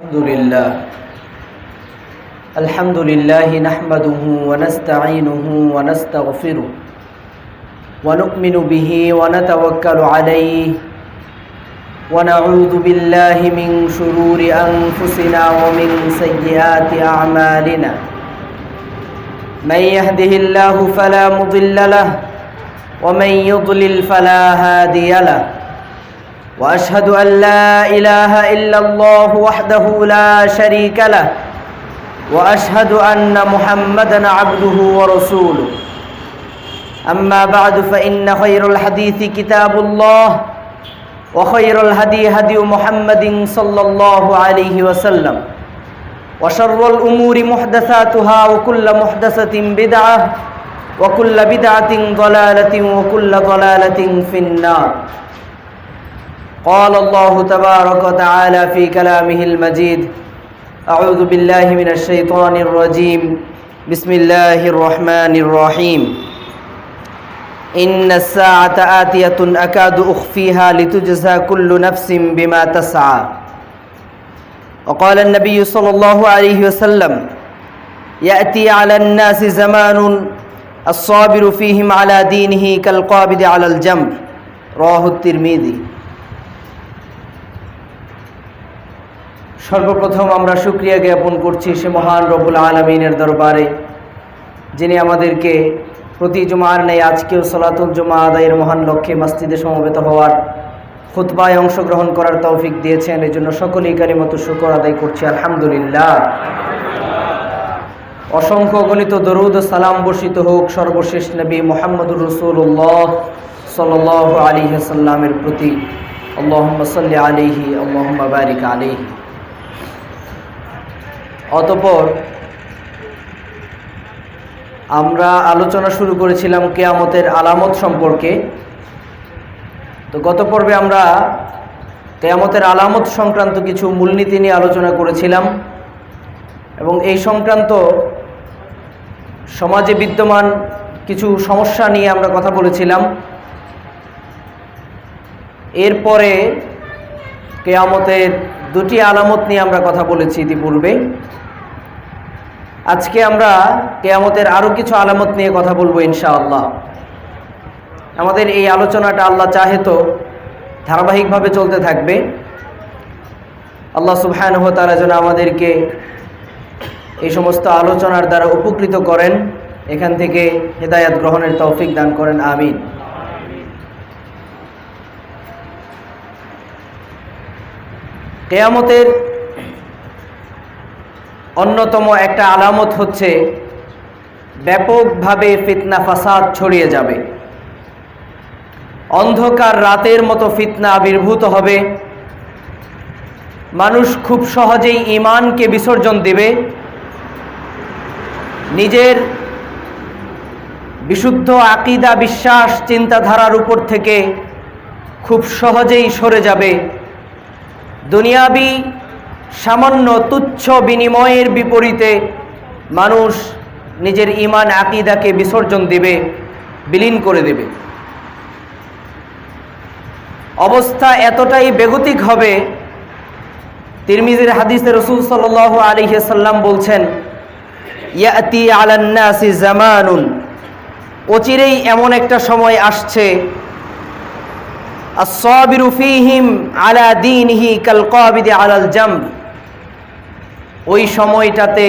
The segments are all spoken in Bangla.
الحمد لله نحمده ونستعينه ونستغفره ونؤمن به ونتوكل عليه ونعوذ بالله من شرور أنفسنا ومن سيئات أعمالنا من يهده الله فلا مضل له ومن يضلل فلا هادي له وأشهد أن لا إله إلا الله وحده لا شريك له وأشهد أن محمدًا عبده ورسوله أما بعد فإن خير الحديث كتاب الله وخير الهدي هدي محمد صلى الله عليه وسلم وشر الأمور محدثاتها وكل محدثة بدعة وكل بدعة ضلالة وكل ضلالة في النار قال الله تبارك وتعالى في كلامه المجيد أعوذ بالله من الشيطان الرجيم بسم الله الرحمن الرحيم إن الساعة آتية أكاد أخفيها لتجزى كل نفس بما تسعى وقال النبي صلى الله عليه وسلم يأتي على الناس زمان الصابر فيهم على دينه كالقابض على الجمر رواه الترمذي সর্বপ্রথম আমরা শুকরিয়া জ্ঞাপন করছি সে মহান রব্বুল আলামিনের দরবারে যিনি আমাদেরকে প্রতি জুমার ন্যায় আজকেও সালাতুল জুমা আদায়ের মহান লক্ষ্যে মসজিদে সমবেত হওয়ার খুতবায় অংশগ্রহণ করার তৌফিক দিয়েছেন। এই জন্য সকলেই কালিমাতু শুকর আদায় করছি আলহামদুলিল্লাহ। অসংখ্য গণিত দরুদ ও সালাম বর্ষিত হোক সর্বশেষ নবী মুহাম্মদুর রাসূলুল্লাহ সাল্লাল্লাহু আলাইহি ওয়াসাল্লামের প্রতি। আল্লাহুম্মা সাল্লি আলাইহি আল্লাহুম্মা বারিক আলাইহি। অতঃপর আমরা আলোচনা শুরু করেছিলাম কিয়ামতের আলামত সম্পর্কে। তো গত পর্বে আমরা কিয়ামতের আলামত সংক্রান্ত কিছু মূলনীতি নিয়ে আলোচনা করেছিলাম এবং এই সংক্রান্ত সমাজে বিদ্যমান কিছু সমস্যা নিয়ে আমরা কথা বলেছিলাম। এরপরে কিয়ামতের দুটি আলামত নিয়ে আমরা কথা বলেছি ইতিপূর্বে। আজকে আমরা কিয়ামতের আরও কিছু আলামত নিয়ে কথা বলবো ইনশাআল্লাহ। আমাদের এই আলোচনাটা আল্লাহ চাহে তো ধারাবাহিকভাবে চলতে থাকবে। আল্লাহ সুবহানাহু ওয়া তাআলা যেন আমাদেরকে এই সমস্ত আলোচনার দ্বারা উপকৃত করেন, এখান থেকে হেদায়েত গ্রহণের তৌফিক দান করেন, আমিন। কিয়ামতের অন্যতম একটা আলামত হচ্ছে ব্যাপকভাবে ফিতনা ফাসাদ ছড়িয়ে যাবে। অন্ধকার রাতের মতো ফিতনা আবির্ভূত হবে। মানুষ খুব সহজেই ঈমানকে বিসর্জন দেবে, নিজের বিশুদ্ধ আকীদা বিশ্বাস চিন্তাধারার উপর থেকে খুব সহজেই সরে যাবে। দুনিয়াবি সামান্য তুচ্ছ বিনিময়ের বিপরীতে মানুষ নিজের ঈমান আকীদাকে বিসর্জন দেবে, বিলীন করে দেবে। অবস্থা এতটাই বেগতিক হবে, তিরমিজির হাদিসে রাসূল সাল্লাল্লাহু আলাইহি ওয়াসাল্লাম বলছেন, ইয়াতি আলান নাসি জামানুন, অচিরেই এমন একটা সময় আসছে, as-sabiru fihim ala dinihi kal-qabidi ala al-jamr, ওই সময়টাতে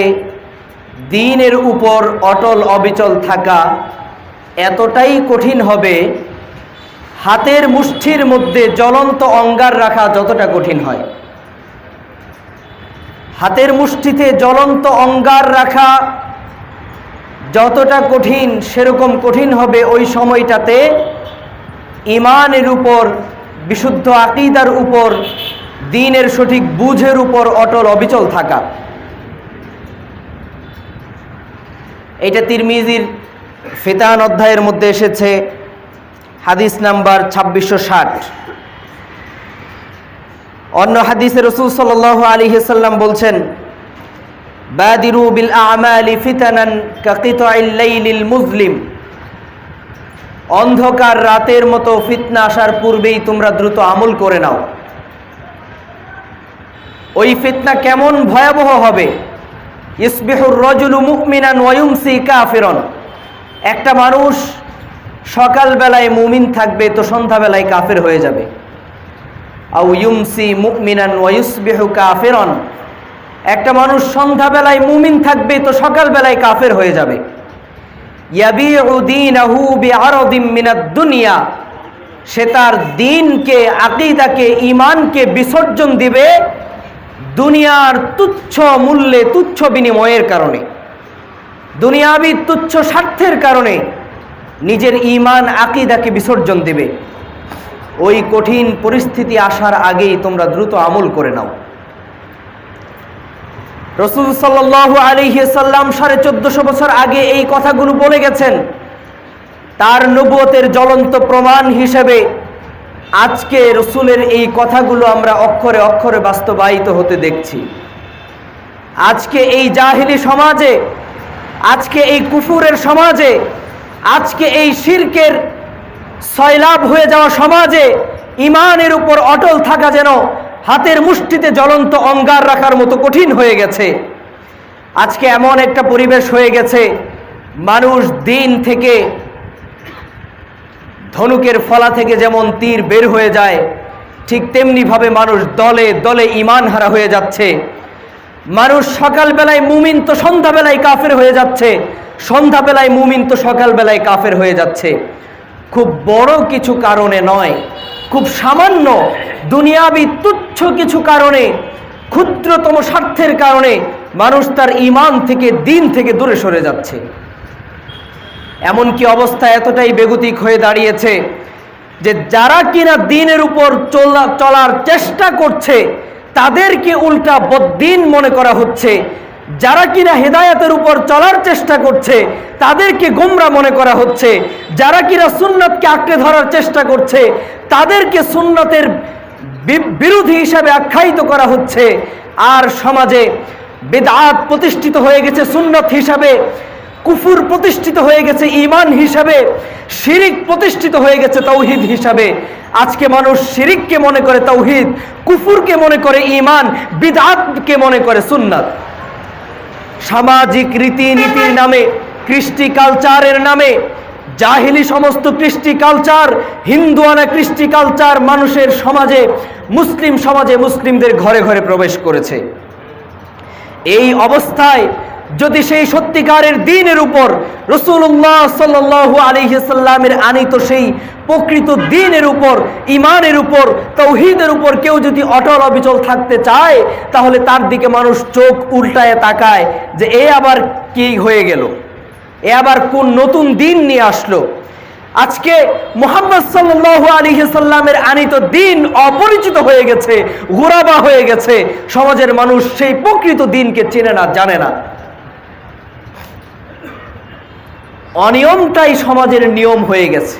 দ্বীনের উপর অটল অবিচল থাকা এতটাই কঠিন হবে, হাতের মুষ্টির মধ্যে জ্বলন্ত অঙ্গার রাখা যতটা কঠিন হয়, হাতের মুষ্টিতে জ্বলন্ত অঙ্গার রাখা যতটা কঠিন সেরকম কঠিন হবে ওই সময়টাতে ঈমানের উপর, বিশুদ্ধ আকীদার উপর, দ্বীনের সঠিক বুঝের উপর অটল অবিচল থাকা। এটা তিরমিজির ফিতান অধ্যায়ের মধ্যে এসেছে, হাদিস নাম্বার 2660। অন্য হাদিসে রাসূল সাল্লাল্লাহু আলাইহি ওয়াসাল্লাম বলছেন, বাদিরু বিল আমালি ফিতানান কাকিতাইল লাইলিল মুজলিম, অন্ধকার রাতের মতো ফিতনা আসার পূর্বেই তোমরা দ্রুত আমল করে নাও। ওই ফিতনা কেমন ভয়াবহ হবে। ইসবিহুর রাজুলু মুমিনান ওয়া ইউমসি কাফিরান, একটা মানুষ সকালবেলায় মুমিন থাকবে তো সন্ধ্যাবেলায় কাফের হয়ে যাবে। আও ইউমসি মুমিনান ওয়া ইউসবিহু কাফিরান, একটা মানুষ সন্ধ্যাবেলায় মুমিন থাকবে তো সকালবেলায় কাফের হয়ে যাবে। ইয়াবিউ দীনাহু বিআরদিম মিনাদ দুনিয়া, সে তার দ্বীনকে, আকীদাকে, ঈমানকে বিসর্জন দিবে দুনিয়ার তুচ্ছ মূল্যে, তুচ্ছ বিনিময়ের কারণে, দুনিয়াবি তুচ্ছ স্বার্থের কারণে নিজের ঈমান, আকীদাকে বিসর্জন দেবে। ওই কঠিন পরিস্থিতি আসার আগেই তোমরা দ্রুত আমল করে নাও। রাসূল সাল্লাল্লাহু আলাইহি সাল্লাম 1450 বছর আগে এই কথাগুলো বলে গেছেন। তার নবুয়তের জ্বলন্ত প্রমাণ হিসেবে আজকে রসুলের এই কথাগুলো আমরা অক্ষরে অক্ষরে বাস্তবায়িত হতে দেখছি। আজকে এই জাহিলি সমাজে, আজকে এই কুফুরের সমাজে, আজকে এই শিরকের সয়লাভ হয়ে যাওয়া সমাজে ঈমানের উপর অটল থাকা যেন হাতের মুষ্টিতে জ্বলন্ত অঙ্গার রাখার মতো কঠিন হয়ে গেছে। আজকে এমন একটা পরিবেশ হয়ে গেছে, মানুষ দিন থেকে, ধনুকের ফলা থেকে যেমন তীর বের হয়ে যায়, ঠিক তেমনিভাবে মানুষ দলে দলে ঈমান হারা হয়ে যাচ্ছে। মানুষ সকালবেলায় মুমিন তো সন্ধ্যাবেলায় কাফের হয়ে যাচ্ছে, সন্ধ্যাবেলায় মুমিন তো সকালবেলায় কাফের হয়ে যাচ্ছে। খুব বড় কিছু কারণে নয়, খুব সামান্য দুনিয়াবি তুচ্ছ কিছু কারণে, ক্ষুদ্রতম স্বার্থের কারণে মানুষ তার ঈমান থেকে, দিন থেকে দূরে সরে যাচ্ছে। এমনকি অবস্থা এতটাই বেগতিক হয়ে দাঁড়িয়েছে যে যারা কিনা দ্বীনের উপর চলার চেষ্টা করছে তাদেরকে উল্টা বদ্দীন মনে করা হচ্ছে, যারা কিনা হেদায়েতের উপর চলার চেষ্টা করছে তাদেরকে গোমরা মনে করা হচ্ছে, যারা কিনা সুন্নতকে আঁকড়ে ধরার চেষ্টা করছে তাদেরকে সুন্নতের বিরোধী হিসাবে আখ্যায়িত করা হচ্ছে। আর সমাজে বিদআত প্রতিষ্ঠিত হয়ে গেছে সুন্নত হিসাবে, কুফুর প্রতিষ্ঠিত হয়ে গেছে ঈমান হিসাবে, শিরিক প্রতিষ্ঠিত হয়ে গেছে তাওহীদ হিসাবে। আজকে মানুষ শিরিককে মনে করে তাওহীদ, কুফুরকে মনে করে ঈমান, বিদআতকে মনে করে সুন্নাত। সামাজিক রীতিনীতির নামে, কৃষ্টি কালচারের নামে, জাহিলি সমস্ত কৃষ্টি কালচার, হিন্দুয়ানা কৃষ্টি কালচার মানুষের সমাজে, মুসলিম সমাজে, মুসলিমদের ঘরে ঘরে প্রবেশ করেছে। এই অবস্থায় যদি সেই সত্যিকারের দ্বীনের উপর, রাসূলুল্লাহ সাল্লাল্লাহু আলাইহি সাল্লামের আনিত সেই প্রকৃত দ্বীনের উপর, ঈমানের উপর, তাওহীদের উপর কেউ যদি অটল অবিচল থাকতে চায়, তাহলে তার দিকে মানুষ চোখ উল্টায় তাকায় যে এ আবার কি হয়ে গেল, এ আবার কোন নতুন দ্বীন নিয়ে আসলো। আজকে মুহাম্মদ সাল্লাল্লাহু আলাইহি সাল্লামের আনিত দ্বীন অপরিচিত হয়ে গেছে, গুরাবা হয়ে গেছে। সমাজের মানুষ সেই প্রকৃত দ্বীনকে চেনে না, জানে না। অনিয়মটাই সমাজের নিয়ম হয়ে গেছে,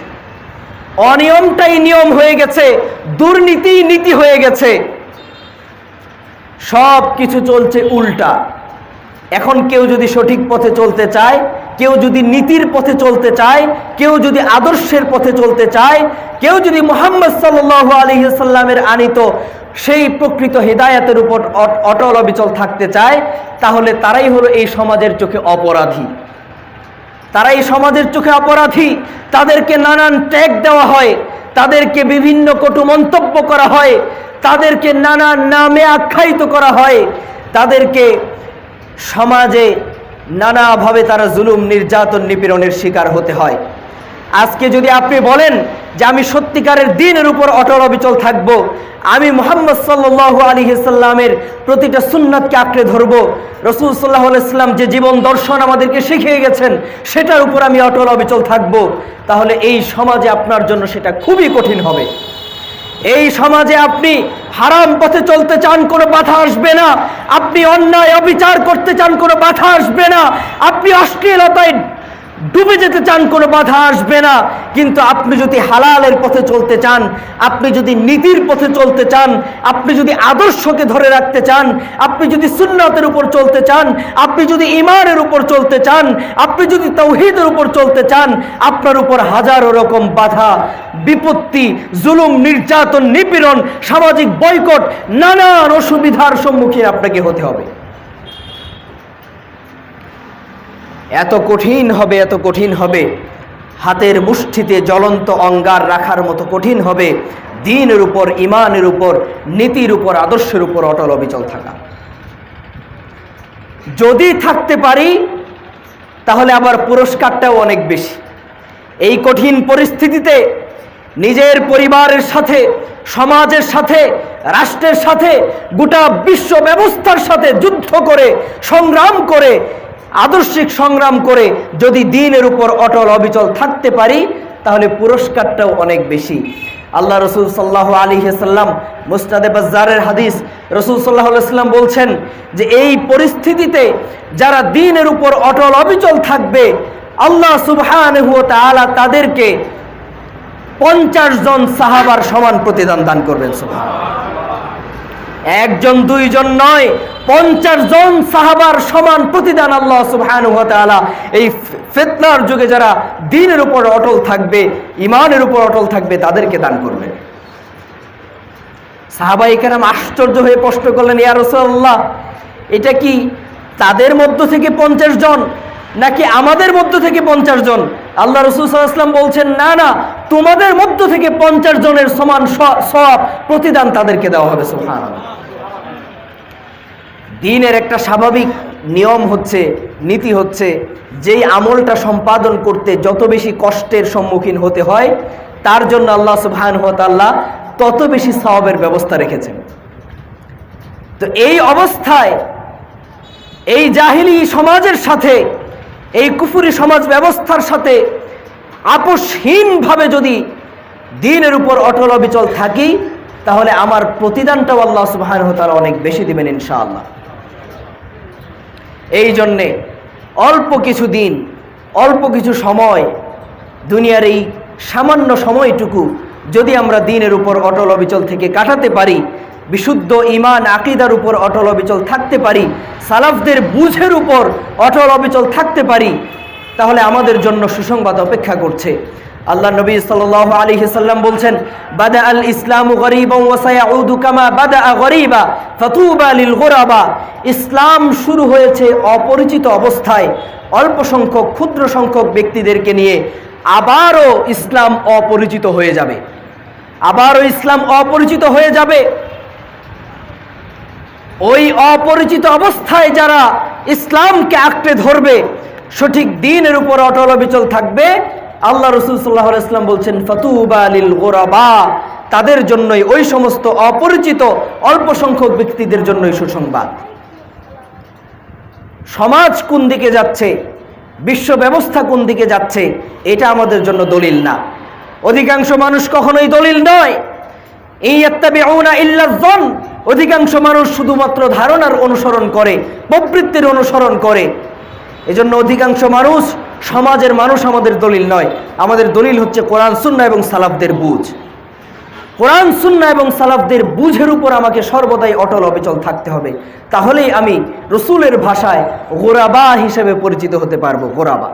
অনিয়মটাই নিয়ম হয়ে গেছে, দুর্নীতি নীতি হয়ে গেছে, সব কিছু চলছে উল্টা। এখন কেউ যদি সঠিক পথে চলতে চায়, কেউ যদি নীতির পথে চলতে চায়, কেউ যদি আদর্শের পথে চলতে চায়, কেউ যদি মুহাম্মদ সাল্লাল্লাহু আলাইহি সাল্লামের আনিত সেই প্রকৃত হিদায়াতের উপর অটল অবিচল থাকতে চায়, তাহলে তারাই হলো এই সমাজের চোখে অপরাধী। তারাই সমাজের চোখে অপরাধী। তাদেরকে নানান ট্যাগ দেওয়া হয়, তাদেরকে বিভিন্ন কটু মন্তব্য করা হয়, তাদেরকে নানান নামে আখ্যায়িত করা হয়, তাদেরকে সমাজে নানাভাবে তারা জুলুম, নির্যাতন, নিপীড়নের শিকার হতে হয়। আজকে যদি আপনি বলেন যে আমি সত্যিকারের দ্বীনের উপর অটল অবিচল থাকব, আমি মুহাম্মদ সাল্লাল্লাহু আলাইহি সাল্লামের প্রতিটা সুন্নাতকে আঁকড়ে ধরব, রাসূল সাল্লাল্লাহু আলাইহি সাল্লাম যে জীবন দর্শন আমাদেরকে শিখিয়ে গেছেন সেটার উপর আমি অটল অবিচল থাকব, তাহলে এই সমাজে আপনার জন্য সেটা খুবই কঠিন হবে। এই সমাজে আপনি হারাম পথে চলতে চান, কোনো বাধা আসবে না। আপনি অন্যায় অবিচার করতে চান, কোনো বাধা আসবে না। আপনি অশ্লীলতায় ডুবে যেতে চান, কোনো বাধা আসবে না। কিন্তু আপনি যদি হালালের পথে চলতে চান, আপনি যদি নীতির পথে চলতে চান, আপনি যদি আদর্শকে ধরে রাখতে চান, আপনি যদি সুন্নাতের উপর চলতে চান, আপনি যদি ঈমানের উপর চলতে চান, আপনি যদি তাওহীদের উপর চলতে চান, আপনার উপর হাজারো রকম বাধা বিপত্তি, জুলুম, নির্যাতন, নিপীড়ন, সামাজিক বয়কট, নানান অসুবিধার সম্মুখীন আপনাকে হতে হবে। এত কঠিন হবে, এত কঠিন হবে, হাতের মুষ্টিতে জ্বলন্ত অঙ্গার রাখার মতো কঠিন হবে দ্বীনের উপর, ঈমানের উপর, নীতির উপর, আদর্শের উপর অটল অবিচল থাকা। যদি থাকতে পারি তাহলে আবার পুরস্কারটাও অনেক বেশি। এই কঠিন পরিস্থিতিতে নিজের পরিবারের সাথে, সমাজের সাথে, রাষ্ট্রের সাথে, গোটা বিশ্ব ব্যবস্থার সাথে যুদ্ধ করে, সংগ্রাম করে, আদর্শিক সংগ্রাম করে যদি দ্বীনের উপর অটল অবিচল থাকতে পারি তাহলে পুরস্কারটাও অনেক বেশি। আল্লাহ রসুল সাল্লাল্লাহু আলাইহি ওয়াসাল্লাম, মুসনাদে বাজ্জারের হাদিস, রসুল সাল্লাল্লাহু আলাইহি ওয়াসাল্লাম বলছেন যে এই পরিস্থিতিতে যারা দ্বীনের উপর অটল অবিচল থাকবে আল্লাহ সুবহানাহু ওয়া তাআলা তাদেরকে 50 জন সাহাবার সমান প্রতিদান দান করবেন। সুবহানাল্লাহ। একজন দুইজন নয়, 50 জন সাহাবার সমান প্রতিদান আল্লাহ সুবহানাহু ওয়া তাআলা এই ফিতনার যুগে যারা দ্বীনের উপর অটল থাকবে, ঈমানের উপর অটল থাকবে তাদেরকে দান করবেন। সাহাবায়ে কেরাম আশ্চর্য হয়ে প্রশ্ন করলেন, ইয়া রাসূলুল্লাহ, এটা কি তাদের মধ্য থেকে 50 জন নাকি আমাদের মধ্য থেকে 50 জন? আল্লাহ রাসূল সাল্লাল্লাহু আলাইহি ওয়াসাল্লাম বলছেন, না না, তোমাদের মধ্য থেকে 50 জনের সমান সওয়াব প্রতিদান তাদেরকে দেওয়া হবে। সুবহানাল্লাহ। দ্বীনের একটা স্বাভাবিক নিয়ম হচ্ছে, নীতি হচ্ছে, যেই আমলটা সম্পাদন করতে যত বেশি কষ্টের সম্মুখীন হতে হয় তার জন্য আল্লাহ সুবহানাহু ওয়া তাআলা তত বেশি সওয়াবের ব্যবস্থা রেখেছেন। তো এই অবস্থায় এই জাহিলি সমাজের সাথে, এই কুফরি সমাজ ব্যবস্থার সাথে আপোষহীনভাবে যদি দ্বীনের উপর অটল অবিচল থাকি তাহলে আমার প্রতিদানটাও আল্লাহ সুবহানাহু ওয়া তাআলা অনেক বেশি দিবেন ইনশাআল্লাহ। এই জন্যে অল্প কিছু দিন, অল্প কিছু সময়, দুনিয়ার এই সামান্য সময়টুকু যদি আমরা দ্বীনের উপর অটল অবিচল থেকে কাটাতে পারি, বিশুদ্ধ ঈমান আকীদার উপর অটল অবিচল থাকতে পারি, সালাফদের বুঝের উপর অটল অবিচল থাকতে পারি, তাহলে আমাদের জন্য সুসংবাদ অপেক্ষা করছে। আল্লাহ নবী সাল্লাল্লাহু আলাইহি সাল্লাম বলছেন, বাদা আল ইসলামু গরীবান ওয়া সায়াউদু কামা বাদা গরীবা ফাতুবা লিল গুরাবা। ইসলাম শুরু হয়েছে অপরিচিত অবস্থায়, অল্প সংখ্যক, ক্ষুদ্র সংখ্যক ব্যক্তিদেরকে নিয়ে, আবারও ইসলাম অপরিচিত হয়ে যাবে, আবারও ইসলাম অপরিচিত হয়ে যাবে। ওই অপরিচিত অবস্থায় যারা ইসলামকে আঁকড়ে ধরবে, সঠিক দ্বীনের উপর অটল অবিচল থাকবে, আল্লাহ রাসূল সাল্লাল্লাহু আলাইহি ওয়াসাল্লাম বলছেন, ফাতুবা লিল গুরাবা, তাদের জন্যই, ওই সমস্ত অপরিচিত অল্প সংখ্যক ব্যক্তিদের জন্যই সুসংবাদ। সমাজ কোন দিকে যাচ্ছে, বিশ্ব ব্যবস্থা কোন দিকে যাচ্ছে, এটা আমাদের জন্য দলিল না। অধিকাংশ মানুষ কখনোই দলিল নয়। ইয়াত্তাবিউনা ইল্লা যন, অধিকাংশ মানুষ শুধুমাত্র ধারণার অনুসরণ করে, প্রবৃত্তির অনুসরণ করে। এজন্য অধিকাংশ মানুষ, সমাজের মানুষ আমাদের দলিল নয়। আমাদের দলিল হচ্ছে কোরআন, সুন্নাহ এবং সালাফদের বুঝ। কোরআন, সুন্নাহ এবং সালাফদের বুঝের উপর আমাকে সর্বদাই অটল অবিচল থাকতে হবে, তাহলেই আমি রসুলের ভাষায় গোরাবা হিসেবে পরিচিত হতে পারবো। গোরাবা,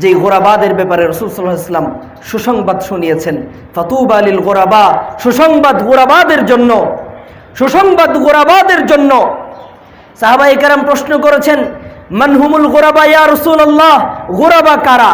যে গোরাবাদের ব্যাপারে রাসূল সাল্লাল্লাহু আলাইহি ওয়াসাল্লাম সুসংবাদ শুনিয়েছেন, ফাতুবা লিল গোরাবা, সুসংবাদ গোরাবাদের জন্য, সুসংবাদ গোরাবাদের জন্য। সাহাবায়ে কেরাম প্রশ্ন করেছেন, মান হুমুল গোরাবা ইয়া রাসূলুল্লাহ, গোরাবা কারা,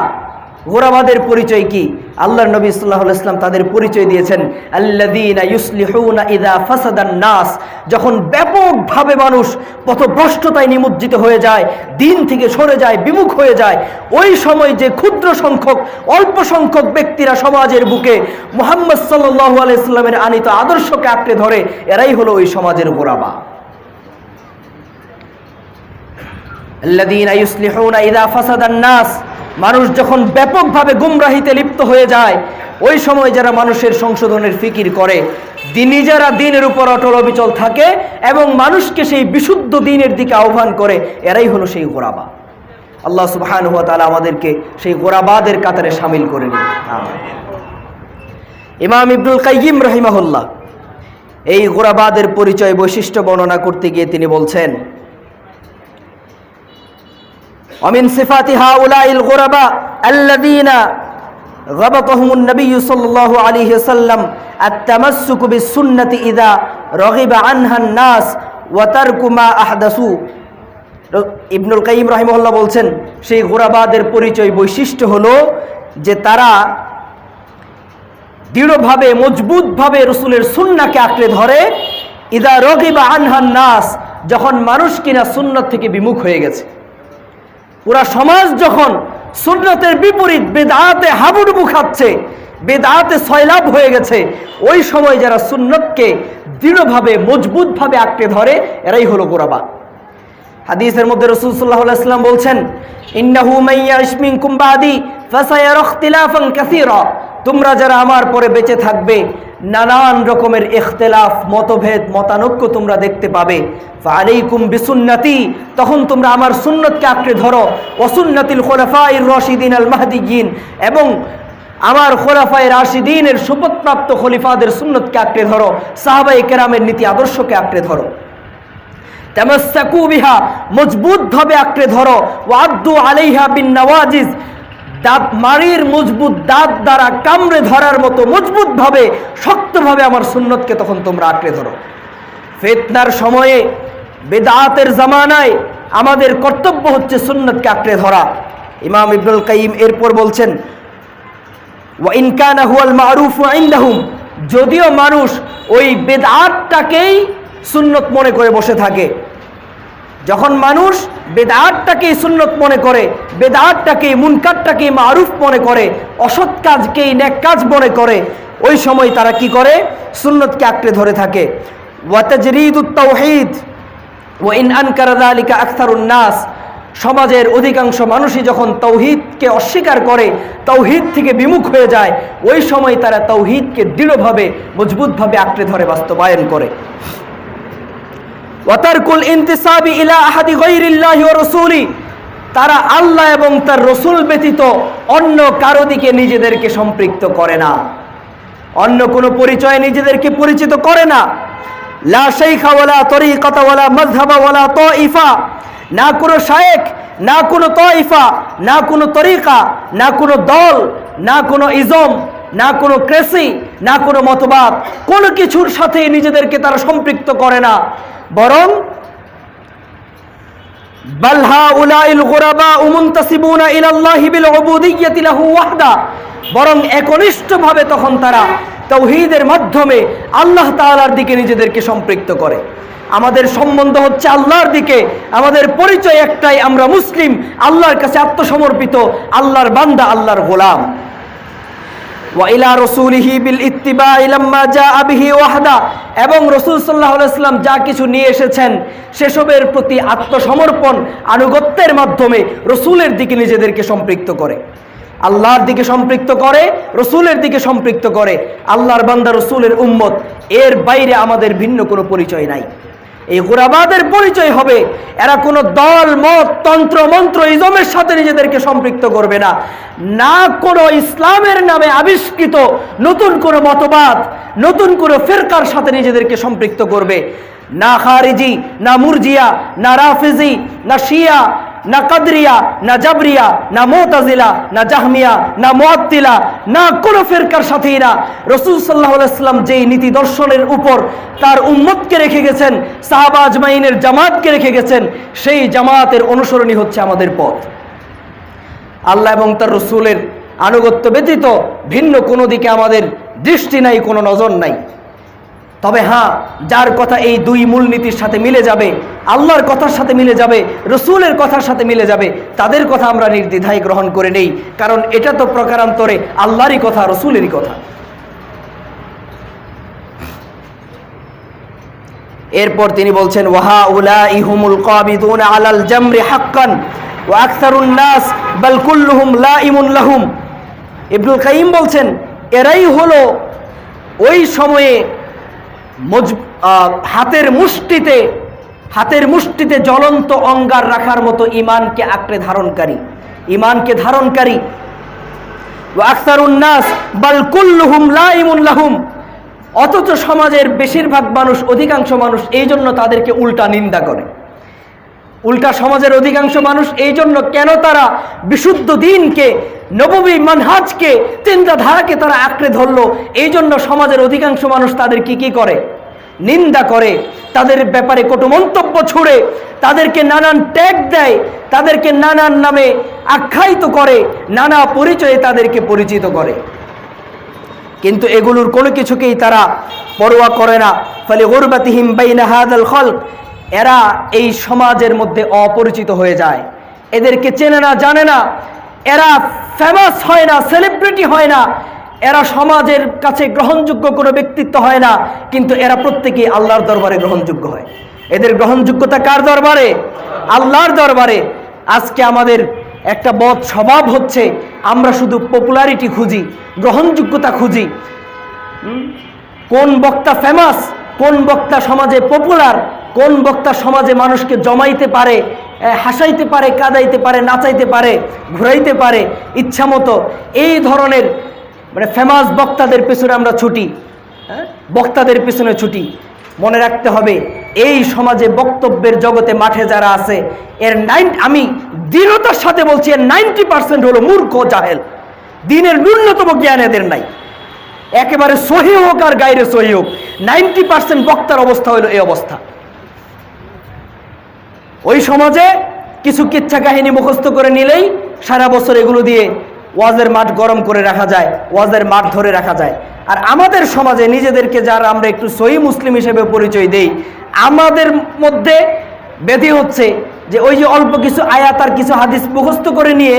গোরাবাদের পরিচয় কি? আল্লাহর নবী সাল্লাল্লাহু আলাইহি ওয়াসাল্লাম তাদের পরিচয় দিয়েছেন, আল্লাযীনা ইউসলিহুনা ইযা ফাসাদান নাস, যখন ব্যাপকভাবে মানুষ পথভ্রষ্টতায় নিমজ্জিত হয়ে যায়, দিন থেকে সরে যায়, বিমুখ হয়ে যায়, ওই সময় যে ক্ষুদ্র সংখ্যক, অল্প সংখ্যক ব্যক্তিরা সমাজের বুকে মুহাম্মদ সাল্লাল্লাহু আলাইহি ওয়াসাল্লামের আনিত আদর্শকে আঁকড়ে ধরে, এরাই হলো ওই সমাজের গোরাবা। আল্লাযীনা ইউসলিহুনা ইযা ফাসাদান নাস, মানুষ যখন ব্যাপকভাবে গুমরাহিতে লিপ্ত হয়ে যায়, ওই সময় যারা মানুষের সংশোধনের ফিকির করে, নিজেরা দ্বীনের উপর অটল অবিচল থাকে এবং মানুষকে সেই বিশুদ্ধ দ্বীনের দিকে আহ্বান করে, এরাই হলো সেই গোরাবা। আল্লাহ সুবহানাহু ওয়া তাআলা আমাদেরকে সেই গোরাবাদের কাতারে শামিল করে নিন। ইমাম ইবনুল কাইয়িম রাহিমাহুল্লাহ এই গোরাবাদের পরিচয় বৈশিষ্ট্য বর্ণনা করতে গিয়ে তিনি বলছেন, ومن صفات هؤلاء الغرباء الذين غبطهم النبي صلى الله عليه وسلم التمسك بالسنة إذا رغب عنها الناس وترك ما أحدثوا। ইবনুল কাইয়িম রাহিমাহুল্লাহ বলছেন সেই গোরাবাদের পরিচয় বৈশিষ্ট্য হলো যে তারা দৃঢ়ভাবে মজবুতভাবে রসুলের সুন্নাহকে আঁকড়ে ধরে, ইদা রগিবা আনহান নাস, যখন মানুষ কিনা সুন্নাত থেকে বিমুখ হয়ে গেছে, পুরা সমাজ যখন সুন্নতের বিপরীত বেদাতে হাবুডুবু খাচ্ছে, বেদাতে সয়লাভ হয়ে গেছে, ওই সময় যারা সুন্নতকে দৃঢ়ভাবে মজবুতভাবে আঁকড়ে ধরে এরাই হলো গোরাবা। হাদিসের মধ্যে রাসূল সাল্লাল্লাহু আলাইহি ওয়াসাল্লাম বলছেন, ইন্নাহু মাইয়াশ মিনকুম বাদি ফাসায়ারা ইখতিলাফান কাসীরা, তোমরা যারা আমার পরে বেঁচে থাকবে নানান রকমের ইখতিলাফ, মতভেদ, মতানৈক্য তোমরা দেখতে পাবে। ফাআলাইকুম বিসুন্নতি, তখন তোমরা আমার সুন্নতকে আঁকড়ে ধরো, ওয়া সুন্নাতিল খুলাফায়ে রাশিদিন আল মাহদিয়িন, এবং আমার খুলাফায়ে রাশিদিনের শপথপ্রাপ্ত খলিফাদের সুন্নতকে আঁকড়ে ধরো, সাহাবায়ে কেরামের নীতি আদর্শকে আঁকড়ে ধরো। তামাসসাকু বিহা, মজবুতভাবে আঁকড়ে ধরো, ওয়া আদ্দু আলাইহা বিন নওয়াজিজ, দাঁত মারির মজবুত দাঁত দ্বারা কামড়ে ধরার মতো মজবুতভাবে শক্তভাবে আমার সুন্নতকে তখন তোমরা আঁকড়ে ধরো। ফিতনার সময়ে বেদাতের জামানায় আমাদের কর্তব্য হচ্ছে সুন্নতকে আঁকড়ে ধরা। ইমাম ইবনুল কাইয়িম এরপর বলছেন, ওয়া ইন কানা হুয়াল মারুফু ইনদাহুম, যদিও মানুষ ওই বেদাতটাকেই সুন্নত মনে করে বসে থাকে, যখন মানুষ বেদাতটাকেই সুন্নত মনে করে, বেদাতটাকেই মুনকারটাকেই মারুফ মনে করে, অসৎ কাজকেই নেক কাজ মনে করে, ওই সময় তারা কি করে? সুন্নতকে আঁকড়ে ধরে থাকে। ওয়া তাজরিদুত তাওহীদ ওয়া ইন আনকারা যালিকা আকসারুন নাস, সমাজের অধিকাংশ মানুষই যখন তাওহীদকে অস্বীকার করে, তাওহীদ থেকে বিমুখ হয়ে যায়, ওই সময় তারা তাওহীদকে দৃঢ়ভাবে মজবুতভাবে আঁকড়ে ধরে বাস্তবায়ন করে। ওয়াতারকুল ইনতিসাবি ইলা আহাদি গায়রিল্লাহি ওয়া রাসূলি, তারা আল্লাহ এবং তার রসুল ব্যতীত অন্য কারো দিকে নিজেদেরকে সম্পৃক্ত করে না, অন্য কোনো পরিচয়ে নিজেদেরকে পরিচিত করে না। লা শাইখা ওয়ালা তরিকাতা ওয়ালা মাযহাবা ওয়ালা তাইফা, না কোনো শায়েখ, না কোনো তাইফা, না কোনো তরিকা, না কোনো দল, না কোনো ইজম, না কোনো ক্রেসি, না কোনো মতবাদ, কোনো কিছুর সাথে নিজেদেরকে তারা সম্পৃক্ত করে না, বরং বাল হাউলাইল গুরাবা মুনতাসিবুনা ইলাল্লাহি বিল উবুদিয়্যাতি লাহু ওয়াহদা, বরং একনিষ্ঠভাবে তখন তারা তাওহীদের মাধ্যমে আল্লাহ তাআলার দিকে নিজেদেরকে সম্পৃক্ত করে। আমাদের সম্বন্ধ হচ্ছে আল্লাহর দিকে, আমাদের পরিচয় একটাই, আমরা মুসলিম, আল্লাহর কাছে আত্মসমর্পিত, আল্লাহর বান্দা, আল্লাহর গোলাম। ওয়া ইলা রাসূলিহি বিল ইত্তিবা'i লাম্মা জাআ বিহি ওয়াহদা, এবং রাসূল সাল্লাল্লাহু আলাইহি ওয়াসাল্লাম যা কিছু নিয়ে এসেছেন সেসবের প্রতি আত্মসমর্পণ, আনুগত্যের মাধ্যমে রাসূলের দিকে নিজেদেরকে সম্পৃক্ত করে, আল্লাহর দিকে সম্পৃক্ত করে, রাসূলের দিকে সম্পৃক্ত করে, আল্লাহর বান্দা, রাসূলের উম্মত, এর বাইরে আমাদের ভিন্ন কোনো পরিচয় নাই। এই গুরাবাদের পরিচয় হবে এরা কোনো দল, মত, তন্ত্র, মন্ত্র, ইজমের সাথে নিজেদেরকে সম্পৃক্ত করবে না, না কোনো ইসলামের নামে আবিষ্কৃত নতুন কোনো মতবাদ, নতুন কোনো ফিরকার সাথে নিজেদেরকে সম্পৃক্ত করবে, না খারিজি, না মুরজিয়া, না রাফিজি, না শিয়া, না কাদরিয়া, না জাবরিয়া, না মুতাজিলা, না জাহমিয়া, না মুআত্তিলা, না কোনো ফিরকার সাথেই না। রাসূল সাল্লাল্লাহু আলাইহি ওয়াসাল্লাম যেই নীতি দর্শনের উপর তার উম্মতকে রেখে গেছেন, সাহাবা আজমাইনের জামাতকে রেখে গেছেন, সেই জামাতের অনুসরণই হচ্ছে আমাদের পথ। আল্লাহ এবং তার রাসূলের আনুগত্য ব্যতীত ভিন্ন কোনো দিকে আমাদের দৃষ্টি নাই, কোনো নজর নাই। তবে হ্যাঁ, যার কথা এই দুই মূলনীতির সাথে মিলে যাবে, আল্লাহর কথার সাথে মিলে যাবে, রসুলের কথার সাথে মিলে যাবে, তাদের কথা আমরা নির্দ্বিধায় গ্রহণ করে নেই, কারণ এটা তো প্রকারান্তরে আল্লাহরই কথা, রসুলেরই কথা। এরপর তিনি বলছেন, ওয়াহা উলাই হুমুল কাবিদুনা আলাল জামরি হাক্কান ওয়া আকসারুন নাস বাল কুল্লুহুম লাইমুন লাহুম। ইবনুল কাইয়িম বলছেন, এরাই হলো ওই সময়ে হাতের মুষ্টিতে হাতের মুষ্টিতে জ্বলন্ত অঙ্গার রাখার মতো ইমানকে আঁকড়ে ধারণকারী, ইমানকে ধারণকারী। ওয়া আকসারুন নাস বাল কুল্লুহুম লাইমুন লাহুম, অথচ সমাজের বেশিরভাগ মানুষ, অধিকাংশ মানুষ এই জন্য তাদেরকে উল্টা নিন্দা করে। উল্টা সমাজের অধিকাংশ মানুষ এই জন্য, কেন তারা বিশুদ্ধ দ্বীনকে, নববী মানহাজকে, চিন্তাধারাকে তারা আঁকড়ে ধরলো, এই জন্য সমাজের অধিকাংশ মানুষ তাদেরকে কি করে? নিন্দা করে, তাদের ব্যাপারে কটু মন্তব্য ছুড়ে, তাদেরকে নানান ট্যাগ দেয়, তাদেরকে নানান নামে আখ্যায়িত করে, নানা পরিচয়ে তাদেরকে পরিচিত করে। কিন্তু এগুলোর কোনো কিছুকেই তারা পরোয়া করে না। ফলে গুরবাতিহিম বাইনা হাযাল খালক, এরা এই সমাজের মধ্যে অপরিচিত হয়ে যায়, এদেরকে চেনে না, জানে না, এরা ফেমাস হয় না, সেলিব্রিটি হয় না, এরা সমাজের কাছে গ্রহণযোগ্য কোনো ব্যক্তিত্ব হয় না, কিন্তু এরা প্রত্যেকেই আল্লাহর দরবারে গ্রহণযোগ্য হয়। এদের গ্রহণযোগ্যতা কার দরবারে? আল্লাহর দরবারে। আজকে আমাদের একটা বদ স্বভাব হচ্ছে, আমরা শুধু পপুলারিটি খুঁজি, গ্রহণযোগ্যতা খুঁজি। কোন বক্তা ফেমাস, কোন বক্তা সমাজে পপুলার, কোন বক্তা সমাজে মানুষকে জমাইতে পারে, হাসাইতে পারে, কাঁদাইতে পারে, নাচাইতে পারে, ঘুরাইতে পারে ইচ্ছা মতো, এই ধরনের ফেমাস বক্তাদের পেছনে আমরা ছুটি, বক্তাদের পেছনে ছুটি। মনে রাখতে হবে, এই সমাজে বক্তব্যের জগতে মাঠে যারা আছে, আমি দৃঢ়তার সাথে বলছি, এর 90% হলো মূর্খ, জাহেল, দ্বীনের ন্যূনতম জ্ঞান এদের নাই। একেবারে সহি হোক আর গায়রে সহি হোক, 90% বক্তার অবস্থা হলো এই অবস্থা। ওই সমাজে কিছু কিচ্ছা কাহিনী মুখস্থ করে নিলেই সারা বছর এগুলো দিয়ে ওয়াজের মাঠ গরম করে রাখা যায়, ওয়াজের মাঠ ধরে রাখা যায়। আর আমাদের সমাজে নিজেদেরকে যারা আমরা একটু সহি মুসলিম হিসেবে পরিচয় দেই, আমাদের মধ্যে ব্যাধি হচ্ছে যে ওই যে অল্প কিছু আয়াত আর কিছু হাদিস মুখস্থ করে নিয়ে,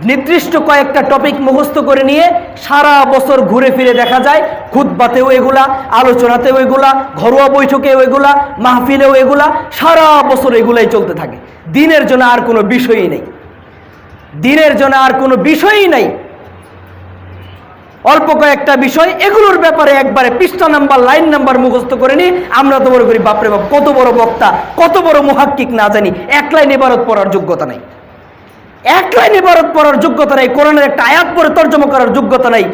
নির্দিষ্ট কয়েকটা টপিক মুখস্থ করে নিয়ে সারা বছর ঘুরে ফিরে দেখা যায় খুতবাতেও এগুলা, আলোচনাতেও এগুলা, ঘরোয়া বৈঠকেও এগুলা, মাহফিলেও এগুলা, সারা বছর এগুলাই চলতে থাকে। দ্বীনের জন্য আর কোনো বিষয়ই নেই, দ্বীনের জন্য আর কোনো বিষয়ই নাই। অল্প কয়েকটা বিষয়, এগুলোর ব্যাপারে একবারে পৃষ্ঠা নাম্বার, লাইন নাম্বার মুখস্থ করে নিই। আমরা তো মনে করি বাপরে বাপ, কত বড় বক্তা, কত বড় মুহাক্কিক, না জানি এক লাইন ইবারত পড়ার যোগ্যতা নাই, এক লাইন ইবারত পড়ার যোগ্যতা নাই, কোরআনের একটা আয়াত পড়ে তর্জমা করার যোগ্যতা নাই,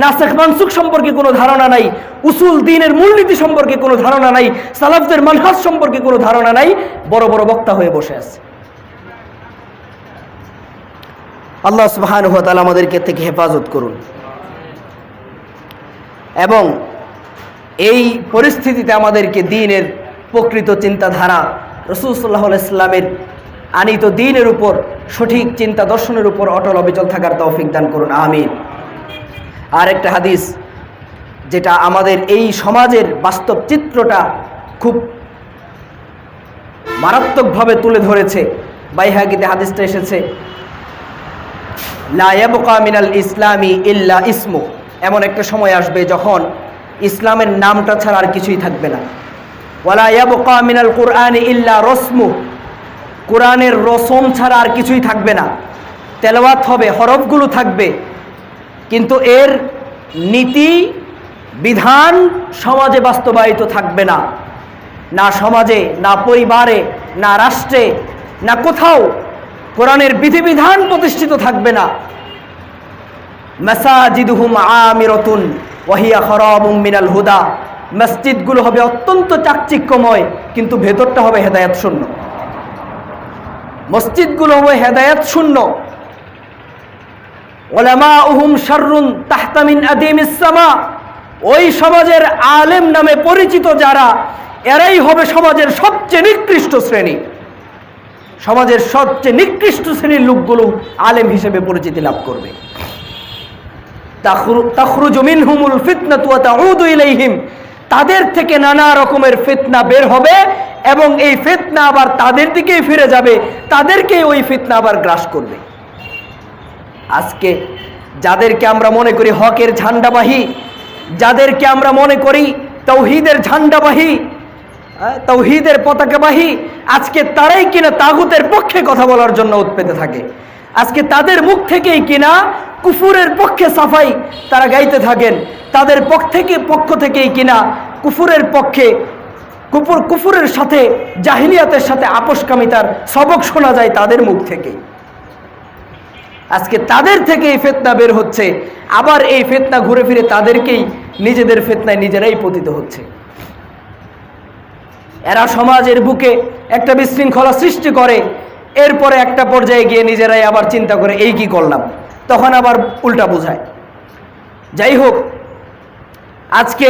নাসেখ মানসুখ সম্পর্কে কোনো ধারণা নাই, উসুল দ্বীনের মূলনীতি সম্পর্কে কোনো ধারণা নাই, সালাফদের মানহাজ সম্পর্কে কোনো ধারণা নাই, বড় বড় বক্তা হয়ে বসে আছে। আল্লাহ সুবহানাহু ওয়া তাআলা আমাদেরকে থেকে হেফাজত করুন। এবং এই পরিস্থিতিতে আমাদেরকে দ্বীনের প্রকৃত চিন্তাধারা, রাসূল সাল্লাল্লাহু আলাইহি ওয়াসাল্লামের আনিত দ্বীনের উপর, সঠিক চিন্তা দর্শনের উপর অটল অবিচল থাকার তৌফিক দান করুন, আমিন। আর একটা হাদিস যেটা আমাদের এই সমাজের বাস্তব চিত্রটা খুব মারাত্মকভাবে তুলে ধরেছে, বাইহাকিতে হাদিসটা এসেছে, লা ইয়াবকা মিনাল ইসলামি ইল্লা ইসমু, এমন একটা সময় আসবে যখন ইসলামের নামটা ছাড়া আর কিছুই থাকবে না। ওয়ালা ইয়াবকা মিনাল কুরআনি ইল্লা রসমু, কোরআনের রসম ছাড়া আর কিছুই থাকবে না। তেলাওয়াত হবে, হরফগুলো থাকবে, কিন্তু এর নীতি বিধান সমাজে বাস্তবায়িত থাকবে না। না সমাজে, না পরিবারে, না রাষ্ট্রে, না কোথাও কোরআনের বিধিবিধান প্রতিষ্ঠিত থাকবে না। মাসাজিদুহুম আমিরাতুন ওয়া হিয়া খারাবুম মিনাল হুদা, মসজিদগুলো হবে অত্যন্ত চাকচিক্যময়, কিন্তু ভেতরটা হবে হেদায়েত শূন্য। মসজিদগুলো হবে হেদায়েত শূন্য। উলামাউহুম শাররুন তাহতা মিন আদিমিস সামা, ওই সমাজের আলেম নামে পরিচিত যারা, এরাই হবে সমাজের সবচেয়ে নিকৃষ্ট শ্রেণী। সমাজের সবচেয়ে নিকৃষ্ট শ্রেণীর লোকগুলো আলেম হিসেবে পরিচিতি লাভ করবে। তাখরুজু মিনহুমুল ফিতনাতু ওয়া তাউদু ইলাইহিম, তাদের থেকে নানা রকমের ফিতনা বের হবে এবং এই ফিতনা আবার তাদের দিকেই ফিরে যাবে, তাদেরকে ওই ফিতনা আবার গ্রাস করবে। আজকে যাদেরকে আমরা মনে করি হকের ঝান্ডাবাহী, যাদেরকে আমরা মনে করি তাওহীদের ঝান্ডাবাহী, তাওহীদের পতাকাবাহী, আজকে তারাই কিনা তাগুতের পক্ষে কথা বলার জন্য উৎপেতে থাকে। আজকে তাদের মুখ থেকেই কিনা কুফুরের পক্ষে সাফাই তারা গাইতে থাকেন, তাদের পক্ষ থেকেই কিনা কুফুরের পক্ষে কুফুরের সাথে জাহিলিয়াতের সাথে আপোষকামিতার সবক শোনা যায় তাদের মুখ থেকে। আজকে তাদের থেকে এই ফিতনা বের হচ্ছে, আবার এই ফিতনা ঘুরে ফিরে তাদেরকেই নিজেদের ফিতনায় নিজেরাই পতিত হচ্ছে। এরা সমাজের বুকে একটা বিশৃঙ্খলা সৃষ্টি করে, এরপরে একটা পর্যায়ে গিয়ে নিজেরাই আবার চিন্তা করে এই কি করলাম, তখন আবার উল্টা বোঝায়। যাই হোক, আজকে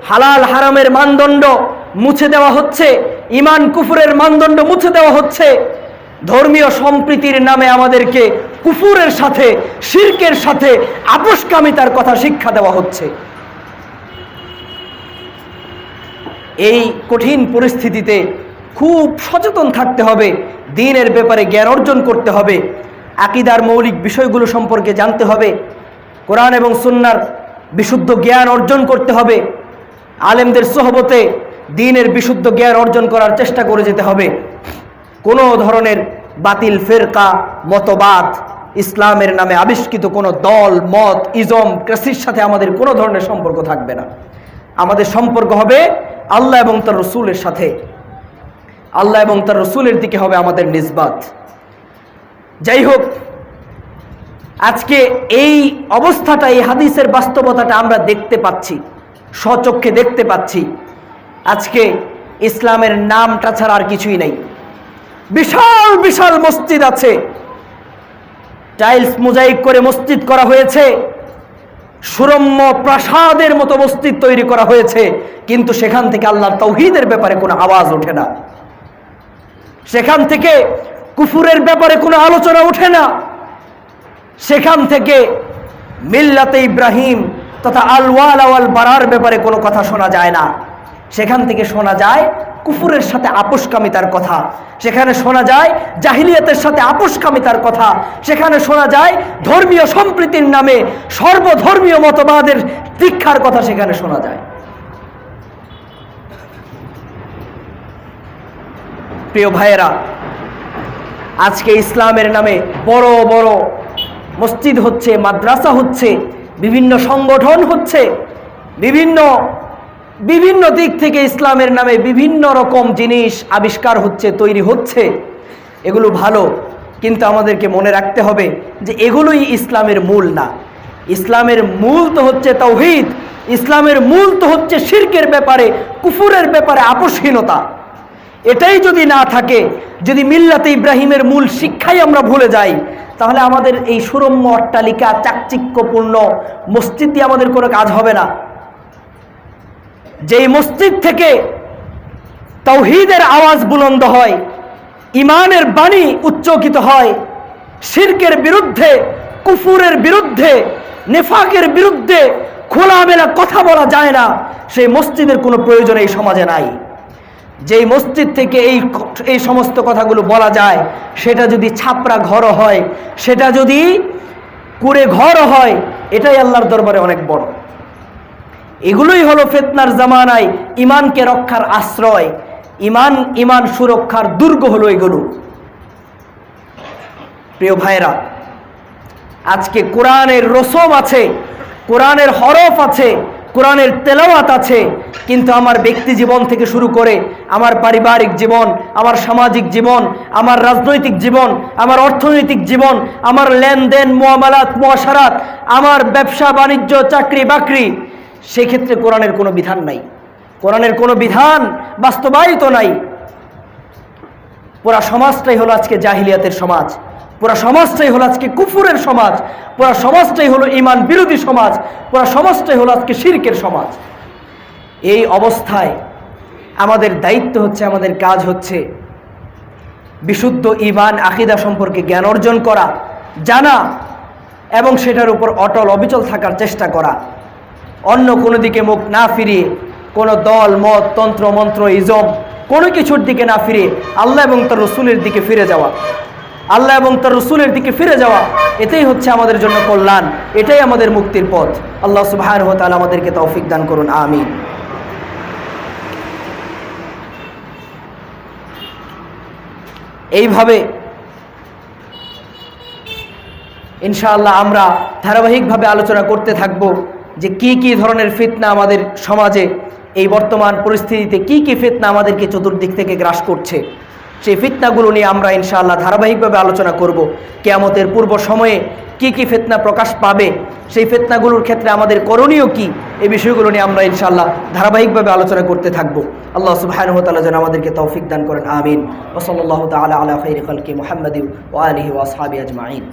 হালাল হারামের মানদণ্ড মুছে দেওয়া হচ্ছে, ঈমান কুফরের মানদণ্ড মুছে দেওয়া হচ্ছে। ধর্মীয় সম্প্রীতির নামে আমাদেরকে কুফরের সাথে, শিরকের সাথে আপোষকামিতার কথা শিক্ষা দেওয়া হচ্ছে। এই কঠিন পরিস্থিতিতে খুব সচেতন থাকতে হবে, দ্বীনের ব্যাপারে জ্ঞান অর্জন করতে হবে, আকীদার মৌলিক বিষয়গুলো সম্পর্কে জানতে হবে, কোরআন এবং সুন্নাহর বিশুদ্ধ জ্ঞান অর্জন করতে হবে, আলেমদের সোহবতে দ্বীনের বিশুদ্ধ জ্ঞান অর্জন করার চেষ্টা করে যেতে হবে। কোনো ধরনের বাতিল ফেরকা মতবাদ, ইসলামের নামে আবিষ্কৃত কোনো দল মত ইজম ক্রাসির সাথে আমাদের কোনো ধরনের সম্পর্ক থাকবে না। আমাদের সম্পর্ক হবে আল্লাহ এবং তার রসুলের সাথে, আল্লাহ এবং তার রসুলের দিকে হবে আমাদের নিসবাত। যাই হোক, আজকে এই অবস্থাটা, এই হাদিসের বাস্তবতাটা আমরা দেখতে পাচ্ছি, স্বচক্ষে দেখতে পাচ্ছি। আজকে ইসলামের নামটা ছাড়া আর কিছুই নাই। বিশাল বিশাল মসজিদ আছে, টাইলস মোজাইক করে মসজিদ করা হয়েছে, সুরম্য প্রাসাদের মতো মসজিদ তৈরি করা হয়েছে, কিন্তু সেখান থেকে আল্লাহর তাওহীদের ব্যাপারে কোনো আওয়াজ ওঠে না, সেখান থেকে কুফুরের ব্যাপারে কোনো আলোচনা ওঠে না, সেখান থেকে মিল্লাতে ইব্রাহিম তথা আল ওয়ালা ওয়াল বারার ব্যাপারে কোনো কথা শোনা যায় না। সেখান থেকে শোনা যায় কুফুরের সাথে আপোষকামিতার কথা, সেখানে শোনা যায় জাহিলিয়াতের সাথে আপোষকামিতার কথা, সেখানে শোনা যায় ধর্মীয় সম্প্রীতির নামে সর্বধর্মীয় মতবাদের দীক্ষার কথা সেখানে শোনা যায়। প্রিয় ভাইয়েরা, আজকে ইসলামের নামে বড় বড় মসজিদ হচ্ছে, মাদ্রাসা হচ্ছে, বিভিন্ন সংগঠন হচ্ছে, বিভিন্ন দিক থেকে ইসলামের নামে বিভিন্ন রকম জিনিস আবিষ্কার হচ্ছে, তৈরি হচ্ছে। এগুলো ভালো, কিন্তু আমাদেরকে মনে রাখতে হবে যে এগুলোই ইসলামের মূল না। ইসলামের মূল তো হচ্ছে তাওহীদ, ইসলামের মূল তো হচ্ছে শিরকের ব্যাপারে, কুফুরের ব্যাপারে আপোষহীনতা। এটাই যদি না থাকে, যদি মিল্লাতে ইব্রাহিমের মূল শিক্ষাই আমরা ভুলে যাই, তাহলে আমাদের এই সুরম্য অট্টালিকা, চাকচিক্যপূর্ণ মসজিদ দিয়ে আমাদের কোনো কাজ হবে না। যেই মসজিদ থেকে তাওহীদের আওয়াজ বুলন্দ হয়, ঈমানের বাণী উচ্চকিত হয়, শিরকের বিরুদ্ধে, কুফুরের বিরুদ্ধে, নেফাকের বিরুদ্ধে খোলামেলা কথা বলা যায় না, সেই মসজিদের কোনো প্রয়োজন এই সমাজে নাই। যেই মসজিদ থেকে এই সমস্ত কথাগুলো বলা যায়, সেটা যদি ছাপরা ঘর হয়, সেটা যদি কুড়ে ঘর হয়, এটাই আল্লাহর দরবারে অনেক বড়। এগুলোই হলো ফিতনার জামানায় ঈমানকে রক্ষার আশ্রয়, ঈমান সুরক্ষার দুর্গ হলো এগুলো। প্রিয় ভাইরা, আজকে কোরআনের রসম আছে, কোরআনের হরফ আছে, কোরআনের তেলাওয়াত আছে, কিন্তু আমার ব্যক্তি জীবন থেকে শুরু করে আমার পারিবারিক জীবন, আমার সামাজিক জীবন, আমার রাজনৈতিক জীবন, আমার অর্থনৈতিক জীবন, আমার লেনদেন মুআমালাত মুআশারাত, আমার ব্যবসা বাণিজ্য, চাকরি বাকরি, সেক্ষেত্রে কোরআনের কোনো বিধান নাই, কোরআনের কোনো বিধান বাস্তবায়িত নাই। পুরা সমাজটাই হলো আজকে জাহিলিয়াতের সমাজ, পুরা সমাজটাই হলো আজকে কুফুরের সমাজ, পুরা সমাজটাই হলো ঈমান বিরোধী সমাজ, পুরা সমাজটাই হলো আজকে শিরকের সমাজ। এই অবস্থায় আমাদের দায়িত্ব হচ্ছে, আমাদের কাজ হচ্ছে বিশুদ্ধ ঈমান আকীদা সম্পর্কে জ্ঞান অর্জন করা, জানা এবং সেটার উপর অটল অবিচল থাকার চেষ্টা করা। অন্য কোনো দিকে মুখ না ফিরিয়ে, কোনো দল মত তন্ত্র মন্ত্র ইজম কোনো কিছুর দিকে না ফিরে আল্লাহ এবং তার রসুলের দিকে ফিরে যাওয়া, আল্লাহ এবং তার রসুলের দিকে ফিরে যাওয়া, এটাই হচ্ছে আমাদের জন্য কল্যাণ, এটাই আমাদের মুক্তির পথ। আল্লাহ সুবহানাহু ওয়া তাআলা আমাদেরকে তৌফিক দান করুন, আমিন। এইভাবে ইনশাআল্লাহ আমরা ধারাবাহিকভাবে আলোচনা করতে থাকব যে কি কি ধরনের ফিতনা আমাদের সমাজে এই বর্তমান পরিস্থিতিতে কি কি ফিতনা আমাদেরকে চতুর্দিক থেকে গ্রাস করছে, সেই ফিতনাগুলো নিয়ে আমরা ইনশাআল্লাহ ধারাবাহিকভাবে আলোচনা করব। কিয়ামতের পূর্ব সময়ে কি কি ফিতনা প্রকাশ পাবে, সেই ফিতনাগুলোর ক্ষেত্রে আমাদের করণীয় কি, এই বিষয়গুলো নিয়ে আমরা ইনশাআল্লাহ ধারাবাহিকভাবে আলোচনা করতে থাকব। আল্লাহ সুবহানাহু ওয়া তাআলা যেন আমাদেরকে তৌফিক দান করেন, আমিন। ওয়া সাল্লাল্লাহু তাআলা আলা খাইরি খালকি মুহাম্মাদিন ওয়া আলিহি ওয়া আসহাবিহি আজমাইন।